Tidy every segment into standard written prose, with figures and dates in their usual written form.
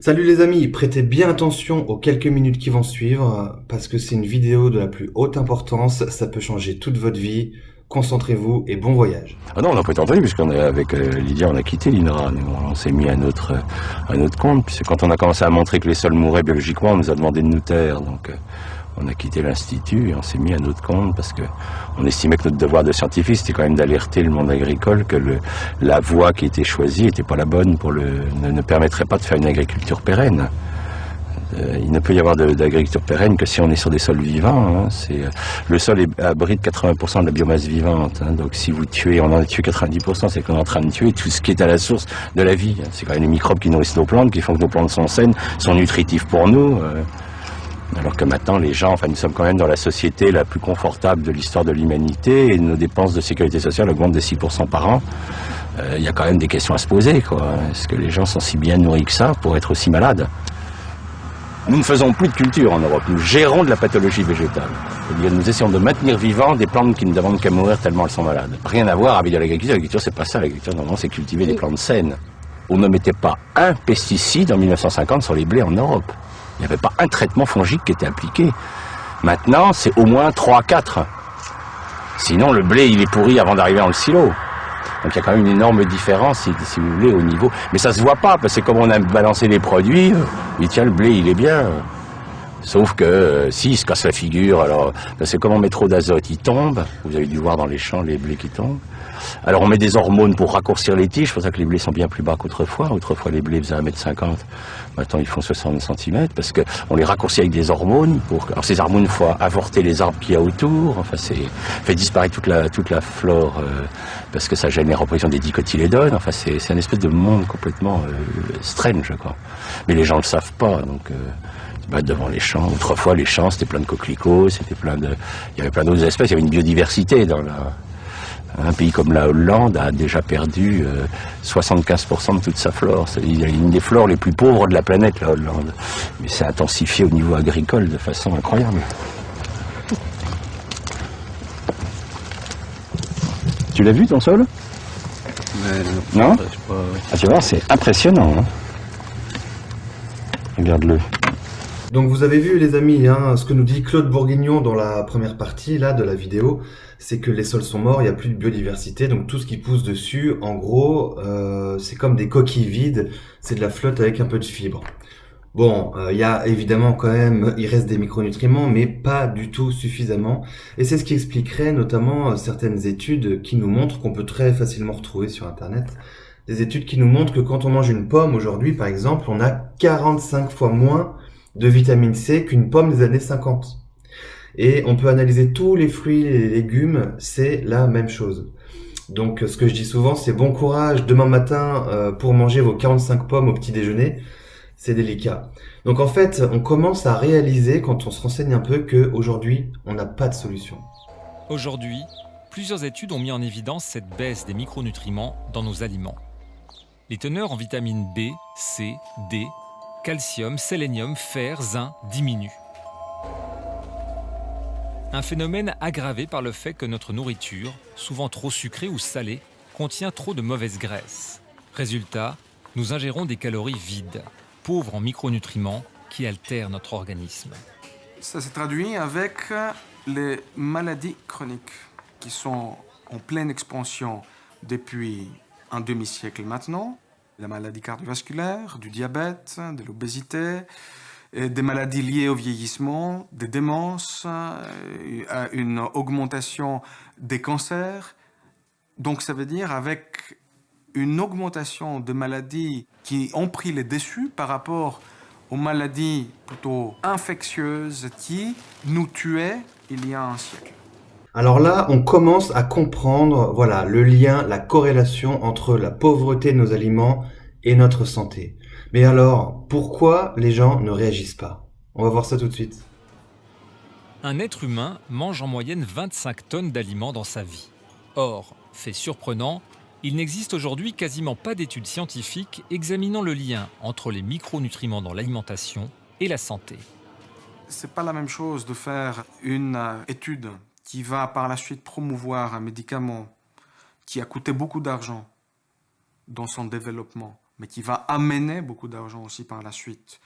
Salut les amis, prêtez bien attention aux quelques minutes qui vont suivre, parce que c'est une vidéo de la plus haute importance, ça peut changer toute votre vie. Concentrez-vous et bon voyage. Ah non, on n'a pas été entendu, puisqu'on est avec Lydia, on a quitté l'INRA. On s'est mis à notre compte, puisque quand on a commencé à montrer que les sols mouraient biologiquement, on nous a demandé de nous taire. Donc on a quitté l'Institut et on s'est mis à notre compte, parce que on estimait que notre devoir de scientifique, c'était quand même d'alerter le monde agricole que la voie qui était choisie n'était pas la bonne, ne permettrait pas de faire une agriculture pérenne. Il ne peut y avoir d'agriculture pérenne que si on est sur des sols vivants. Le sol abrite 80% de la biomasse vivante. Donc si vous tuez, on en a tué 90%, c'est qu'on est en train de tuer tout ce qui est à la source de la vie. C'est quand même les microbes qui nourrissent nos plantes, qui font que nos plantes sont saines, sont nutritifs pour nous. Alors que maintenant, les gens, nous sommes quand même dans la société la plus confortable de l'histoire de l'humanité et nos dépenses de sécurité sociale augmentent de 6% par an. Il y a quand même des questions à se poser, quoi. Est-ce que les gens sont si bien nourris que ça pour être aussi malades ? Nous ne faisons plus de culture en Europe, nous gérons de la pathologie végétale. C'est-à-dire nous essayons de maintenir vivants des plantes qui ne demandent qu'à mourir tellement elles sont malades. Rien à voir avec l'agriculture. L'agriculture, c'est pas ça. L'agriculture, normalement, c'est cultiver des plantes saines. On ne mettait pas un pesticide en 1950 sur les blés en Europe. Il n'y avait pas un traitement fongique qui était appliqué. Maintenant, c'est au moins 3-4. Sinon, le blé, il est pourri avant d'arriver dans le silo. Donc il y a quand même une énorme différence, si vous voulez, au niveau... Mais ça se voit pas, parce que comme on a balancé les produits, et tiens, le blé, il est bien. Sauf que, si, il se casse la figure, alors... Parce que comme on met trop d'azote, il tombe. Vous avez dû voir dans les champs les blés qui tombent. Alors on met des hormones pour raccourcir les tiges, c'est pour ça que les blés sont bien plus bas qu'autrefois. Autrefois, les blés faisaient 1,50 m. Maintenant, ils font 60 cm, parce qu'on les raccourcit avec des hormones. Alors ces hormones, il faut avorter les arbres qu'il y a autour. Fait disparaître toute la flore, parce que ça gêne les reproductions des dicotylédones. C'est une espèce de monde complètement strange, quoi. Mais les gens ne le savent pas, donc... devant les champs. Autrefois, les champs, c'était plein de coquelicots, il y avait plein d'autres espèces, il y avait une biodiversité dans un pays comme la Hollande a déjà perdu 75% de toute sa flore. Il y a une des flores les plus pauvres de la planète, la Hollande. Mais c'est intensifié au niveau agricole de façon incroyable. Tu l'as vu ton sol? Non? Ah, tu vois, c'est impressionnant. Hein, regarde-le. Donc vous avez vu les amis, ce que nous dit Claude Bourguignon dans la première partie là de la vidéo, c'est que les sols sont morts, il n'y a plus de biodiversité, donc tout ce qui pousse dessus, en gros, c'est comme des coquilles vides, c'est de la flotte avec un peu de fibres. Bon, il y a évidemment quand même, il reste des micronutriments, mais pas du tout suffisamment. Et c'est ce qui expliquerait notamment certaines études qui nous montrent qu'on peut très facilement retrouver sur Internet. Des études qui nous montrent que quand on mange une pomme aujourd'hui, par exemple, on a 45 fois moins de vitamine C qu'une pomme des années 50. Et on peut analyser tous les fruits et les légumes, c'est la même chose. Donc ce que je dis souvent, c'est bon courage demain matin pour manger vos 45 pommes au petit déjeuner. C'est délicat. Donc en fait, on commence à réaliser quand on se renseigne un peu qu'aujourd'hui, on n'a pas de solution. Aujourd'hui, plusieurs études ont mis en évidence cette baisse des micronutriments dans nos aliments. Les teneurs en vitamines B, C, D, calcium, sélénium, fer, zinc diminuent. Un phénomène aggravé par le fait que notre nourriture, souvent trop sucrée ou salée, contient trop de mauvaises graisses. Résultat, nous ingérons des calories vides, pauvres en micronutriments qui altèrent notre organisme. Ça se traduit avec les maladies chroniques qui sont en pleine expansion depuis un demi-siècle maintenant. La maladie cardiovasculaire, du diabète, de l'obésité, des maladies liées au vieillissement, des démences, une augmentation des cancers. Donc ça veut dire avec une augmentation de maladies qui ont pris les dessus par rapport aux maladies plutôt infectieuses qui nous tuaient il y a un siècle. Alors là, on commence à comprendre, voilà, le lien, la corrélation entre la pauvreté de nos aliments et notre santé. Mais alors, pourquoi les gens ne réagissent pas? On va voir ça tout de suite. Un être humain mange en moyenne 25 tonnes d'aliments dans sa vie. Or, fait surprenant, il n'existe aujourd'hui quasiment pas d'études scientifiques examinant le lien entre les micronutriments dans l'alimentation et la santé. C'est pas la même chose de faire une étude qui va par la suite promouvoir un médicament qui a coûté beaucoup d'argent dans son développement, mais qui va amener beaucoup d'argent aussi par la suite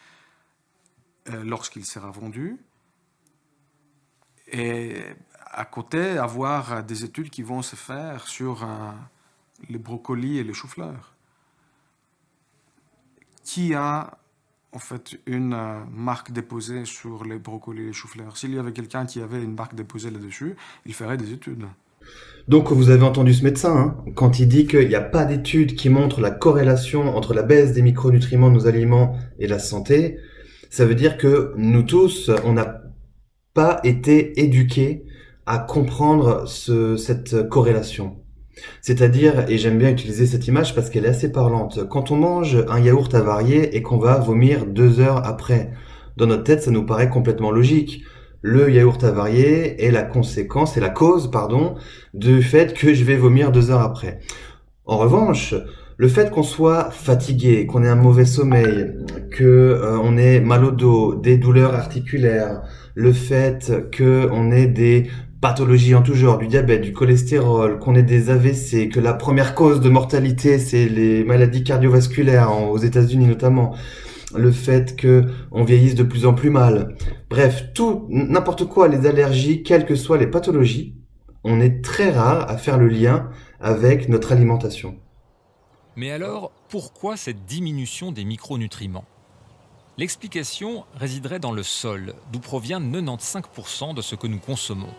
lorsqu'il sera vendu. Et à côté, avoir des études qui vont se faire sur les brocolis et les choux-fleurs. Qui a en fait une marque déposée sur les brocolis et les choux-fleurs? S'il y avait quelqu'un qui avait une marque déposée là-dessus, il ferait des études. Donc vous avez entendu ce médecin, hein, quand il dit qu'il n'y a pas d'études qui montrent la corrélation entre la baisse des micronutriments de nos aliments et la santé, ça veut dire que nous tous, on n'a pas été éduqués à comprendre cette corrélation. C'est-à-dire, et j'aime bien utiliser cette image parce qu'elle est assez parlante, quand on mange un yaourt avarié et qu'on va vomir 2 heures après, dans notre tête, ça nous paraît complètement logique. Le yaourt avarié est la conséquence, est la cause, pardon, du fait que je vais vomir 2 heures après. En revanche, le fait qu'on soit fatigué, qu'on ait un mauvais sommeil, on ait mal au dos, des douleurs articulaires, le fait qu'on ait des pathologies en tout genre, du diabète, du cholestérol, qu'on ait des AVC, que la première cause de mortalité, c'est les maladies cardiovasculaires, aux États-Unis notamment, le fait qu'on vieillisse de plus en plus mal. Bref, tout, n'importe quoi, les allergies, quelles que soient les pathologies, on est très rare à faire le lien avec notre alimentation. Mais alors, pourquoi cette diminution des micronutriments? L'explication résiderait dans le sol, d'où provient 95% de ce que nous consommons.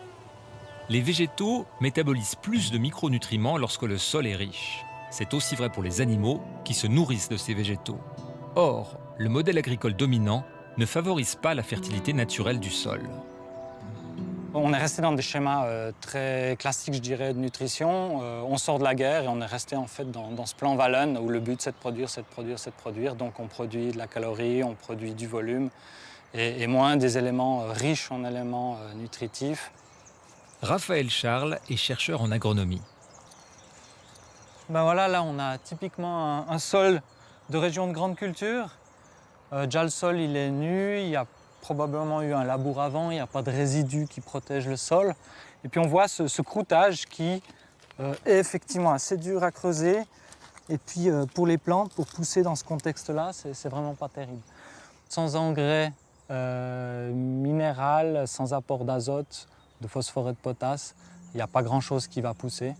Les végétaux métabolisent plus de micronutriments lorsque le sol est riche. C'est aussi vrai pour les animaux qui se nourrissent de ces végétaux. Or, le modèle agricole dominant ne favorise pas la fertilité naturelle du sol. On est resté dans des schémas très classiques, je dirais, de nutrition. On sort de la guerre et on est resté en fait dans ce plan Wallen où le but c'est de produire, c'est de produire, c'est de produire. Donc on produit de la calorie, on produit du volume et moins des éléments riches en éléments nutritifs. Raphaël Charles est chercheur en agronomie. Ben voilà, là on a typiquement un sol de région de grande culture. Déjà le sol il est nu, il y a probablement eu un labour avant, il n'y a pas de résidus qui protègent le sol. Et puis on voit ce croûtage qui est effectivement assez dur à creuser. Et puis pour les plantes, pour pousser dans ce contexte-là, c'est vraiment pas terrible. Sans engrais minéral, sans apport d'azote, de phosphore et de potasse, il n'y a pas grand-chose qui va pousser.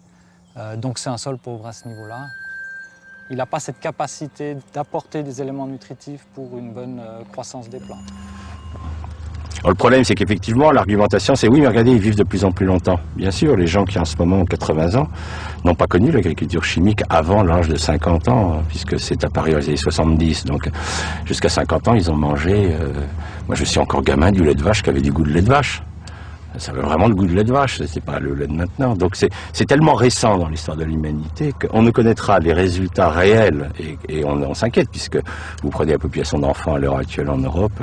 Donc c'est un sol pauvre à ce niveau-là. Il n'a pas cette capacité d'apporter des éléments nutritifs pour une bonne croissance des plantes. Alors, le problème, c'est qu'effectivement, l'argumentation, c'est oui, mais regardez, ils vivent de plus en plus longtemps. Bien sûr, les gens qui en ce moment ont 80 ans n'ont pas connu l'agriculture chimique avant l'âge de 50 ans, puisque c'est apparu dans les années 70. Donc, jusqu'à 50 ans, ils ont mangé, moi je suis encore gamin, du lait de vache qui avait du goût de lait de vache. Ça avait vraiment le goût de lait de vache, c'est pas le lait de maintenant. Donc c'est tellement récent dans l'histoire de l'humanité qu'on ne connaîtra les résultats réels et on s'inquiète puisque vous prenez la population d'enfants à l'heure actuelle en Europe,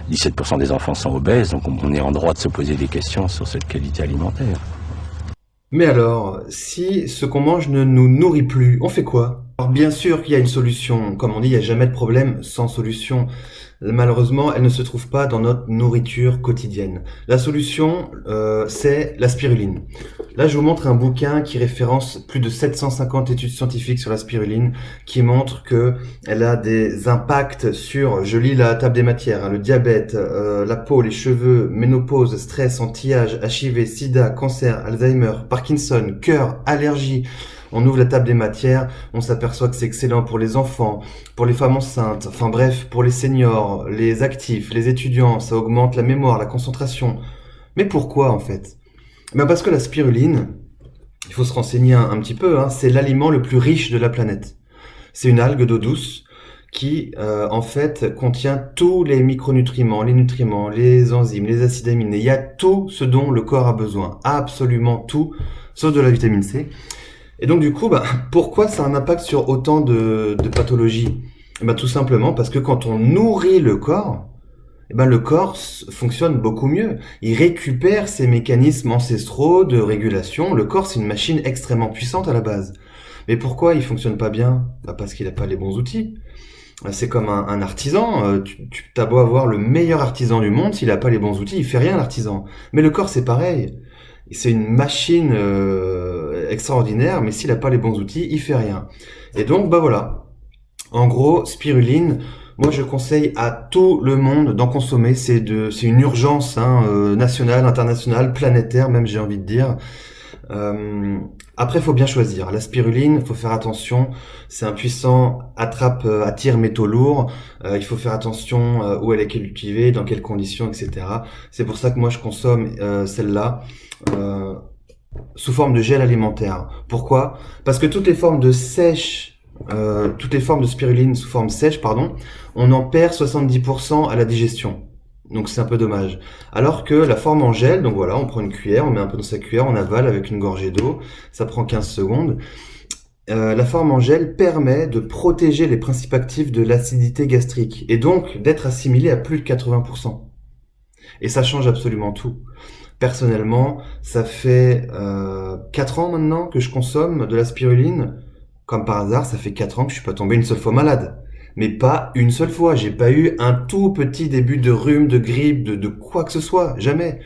17% des enfants sont obèses, donc on est en droit de se poser des questions sur cette qualité alimentaire. Mais alors, si ce qu'on mange ne nous nourrit plus, on fait quoi? Alors bien sûr qu'il y a une solution, comme on dit, il n'y a jamais de problème sans solution. Malheureusement, elle ne se trouve pas dans notre nourriture quotidienne. La solution, c'est la spiruline. Là, je vous montre un bouquin qui référence plus de 750 études scientifiques sur la spiruline, qui montrent que elle a des impacts sur, je lis la table des matières, hein, le diabète, la peau, les cheveux, ménopause, stress, anti-âge, HIV, sida, cancer, Alzheimer, Parkinson, cœur, allergie. On ouvre la table des matières, on s'aperçoit que c'est excellent pour les enfants, pour les femmes enceintes, enfin bref, pour les seniors, les actifs, les étudiants, ça augmente la mémoire, la concentration. Mais pourquoi en fait? Ben parce que la spiruline, il faut se renseigner un petit peu, hein, c'est l'aliment le plus riche de la planète. C'est une algue d'eau douce qui en fait contient tous les micronutriments, les nutriments, les enzymes, les acides aminés. Il y a tout ce dont le corps a besoin, absolument tout, sauf de la vitamine C. Et donc du coup, pourquoi ça a un impact sur autant de pathologies? Tout simplement parce que quand on nourrit le corps, le corps fonctionne beaucoup mieux. Il récupère ses mécanismes ancestraux de régulation. Le corps, c'est une machine extrêmement puissante à la base. Mais pourquoi il fonctionne pas bien? Parce qu'il n'a pas les bons outils. C'est comme un artisan. Tu as beau avoir le meilleur artisan du monde, s'il n'a pas les bons outils, il fait rien l'artisan. Mais le corps, c'est pareil. C'est une machine extraordinaire, mais s'il n'a pas les bons outils, il fait rien. Et donc, voilà. En gros, spiruline, moi je conseille à tout le monde d'en consommer. C'est une urgence nationale, internationale, planétaire même, j'ai envie de dire. Après, il faut bien choisir. La spiruline, il faut faire attention. C'est un puissant attire métaux lourds. Il faut faire attention où elle est cultivée, dans quelles conditions, etc. C'est pour ça que moi je consomme celle-là sous forme de gel alimentaire. Pourquoi? Parce que toutes les formes de spiruline sous forme sèche, on en perd 70% à la digestion. Donc c'est un peu dommage. Alors que la forme en gel, donc voilà, on prend une cuillère, on met un peu dans sa cuillère, on avale avec une gorgée d'eau, ça prend 15 secondes. La forme en gel permet de protéger les principes actifs de l'acidité gastrique et donc d'être assimilé à plus de 80%. Et ça change absolument tout. Personnellement, ça fait 4 ans maintenant que je consomme de la spiruline. Comme par hasard, ça fait 4 ans que je suis pas tombé une seule fois malade. Mais pas une seule fois. J'ai pas eu un tout petit début de rhume, de grippe, de quoi que ce soit. Jamais.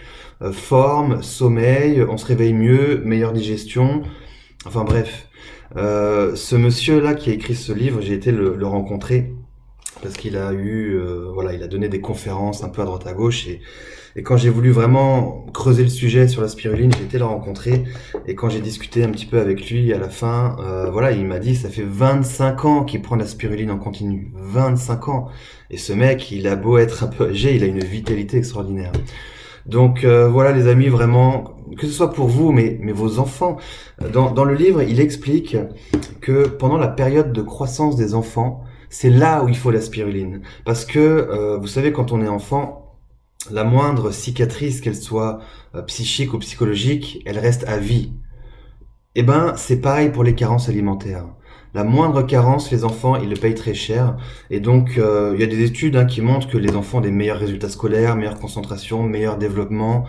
Forme, sommeil, on se réveille mieux, meilleure digestion. Enfin bref. Ce monsieur-là qui a écrit ce livre, j'ai été le rencontrer parce qu'il a il a donné des conférences un peu à droite à gauche et quand j'ai voulu vraiment creuser le sujet sur la spiruline, j'ai été le rencontrer et quand j'ai discuté un petit peu avec lui à la fin, il m'a dit ça fait 25 ans qu'il prend de la spiruline en continu, 25 ans. Et ce mec, il a beau être un peu âgé, il a une vitalité extraordinaire. Donc voilà les amis, vraiment, que ce soit pour vous, mais vos enfants. Dans le livre, il explique que pendant la période de croissance des enfants, c'est là où il faut la spiruline. Parce que, vous savez, quand on est enfant, la moindre cicatrice, qu'elle soit psychique ou psychologique, elle reste à vie. Eh ben, c'est pareil pour les carences alimentaires. La moindre carence, les enfants, ils le payent très cher. Et donc, il y a des études qui montrent que les enfants ont des meilleurs résultats scolaires, meilleure concentration, meilleur développement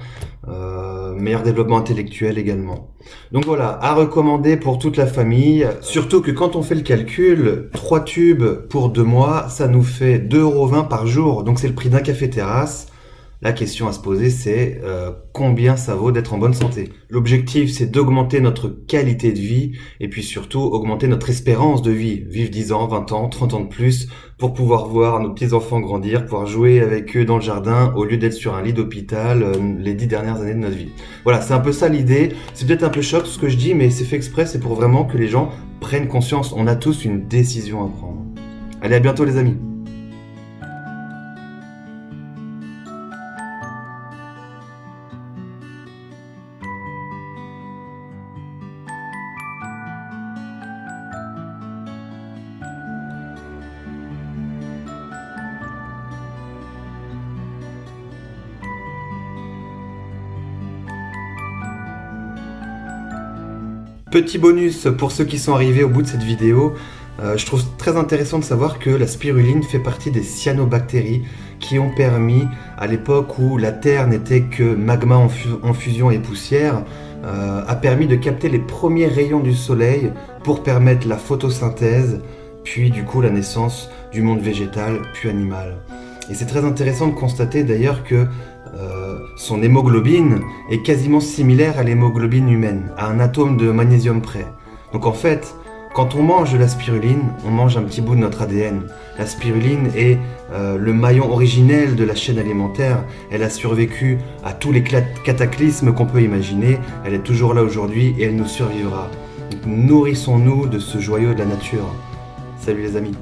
intellectuel également. Donc voilà, à recommander pour toute la famille. Surtout que quand on fait le calcul, 3 tubes pour 2 mois, ça nous fait 2,20 € par jour. Donc c'est le prix d'un café terrasse. La question à se poser, c'est combien ça vaut d'être en bonne santé. L'objectif, c'est d'augmenter notre qualité de vie et puis surtout augmenter notre espérance de vie. Vivre 10 ans, 20 ans, 30 ans de plus pour pouvoir voir nos petits-enfants grandir, pouvoir jouer avec eux dans le jardin au lieu d'être sur un lit d'hôpital les 10 dernières années de notre vie. Voilà, c'est un peu ça l'idée. C'est peut-être un peu choc ce que je dis, mais c'est fait exprès, c'est pour vraiment que les gens prennent conscience. On a tous une décision à prendre. Allez, à bientôt les amis. Petit bonus pour ceux qui sont arrivés au bout de cette vidéo, je trouve très intéressant de savoir que la spiruline fait partie des cyanobactéries qui ont permis, à l'époque où la Terre n'était que magma en fusion et poussière, a permis de capter les premiers rayons du soleil pour permettre la photosynthèse, puis du coup la naissance du monde végétal puis animal. Et c'est très intéressant de constater d'ailleurs que son hémoglobine est quasiment similaire à l'hémoglobine humaine, à un atome de magnésium près. Donc en fait, quand on mange de la spiruline, on mange un petit bout de notre ADN. La spiruline est le maillon originel de la chaîne alimentaire. Elle a survécu à tous les cataclysmes qu'on peut imaginer. Elle est toujours là aujourd'hui et elle nous survivra. Donc, nourrissons-nous de ce joyau de la nature. Salut les amis.